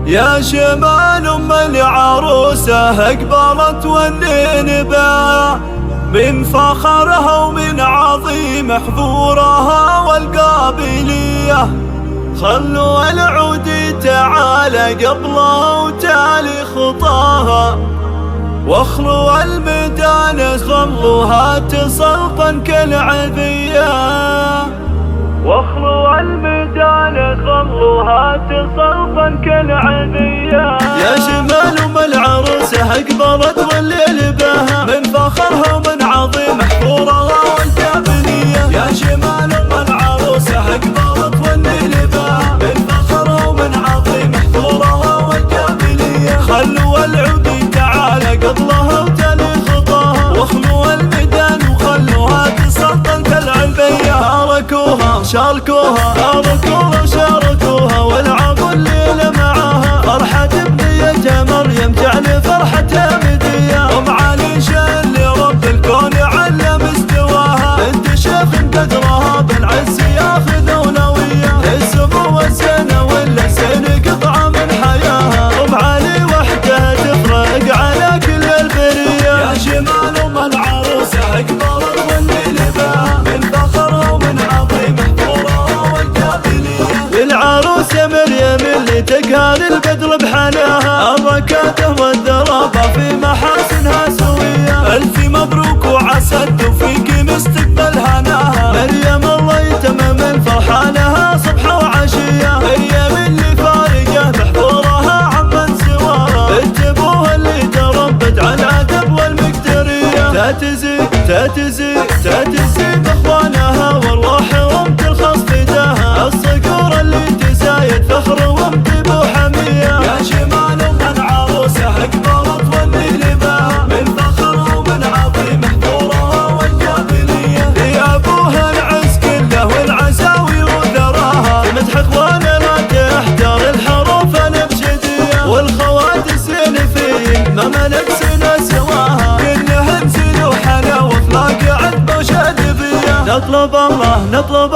يا شمال ام العروسة اقبلت والنبا من فخرها ومن عظيم حضورها والقابلية. خلوا العود تعالى قبله وتالي خطاها، واخلوا الميدان خلوها تسلطن كالعذية، واخلوا الميدان خلوها تسلطن كالعذية. يا شمال ام العروسة اقبلت والليل بها من فخرها ومن عظيم حضورها والقابلية. يا شمال ام العروسة اقبلت والليل بها من فخرها ومن عظيم حضورها والقابلية. خلوا العود تعالى قبلها وتالي خطاها، واخلوا الميدان وخلوها تسلطن كالعذية. شاركوها شاركوها شاركوها والعبوا الليل معاها. فرحة بنية مريم جعل فرحتها مدية، ام علي اللي رب الكون علم استواها. انت شيخ قدرها بالعز ياخذ اولوية، السمو والسنة ولا سن قطعة من حياها. ام علي وحدها تفرق على كل البرية. يا شمال ام العروسة اقبلت والليل بها من فخرها ومن عظيم حضورها والقابلية. العروسة مريم اللي تقهر البدر بحناها، الركاته والدرابة في محاسنها سوية. الف مبروك وعسد وفيك مستقبل هناها. مريم الله يتمم الفرحة لها صبح وعشية. مريم اللي فارقة بحضورها عمن سواها، اتبوها اللي تربت على الادب والمقدرية. تاتزي باخوانها والروح وامت الخاص فداها. الصقور اللي تزايد فخر وامت بوحمية. يا شمال ام العروسة اقبلت والليل بها من فخرها ومن عظيم حضورها والقابلية. لابوها العز كله والعزاوي وذراها، مدح اخوانها لا تحتار الحروف الابجدية. والخوات السلفيين ما ملك سنة سواها، كلهن زين وحلا واخلاق عذبة وشادبية. نطلب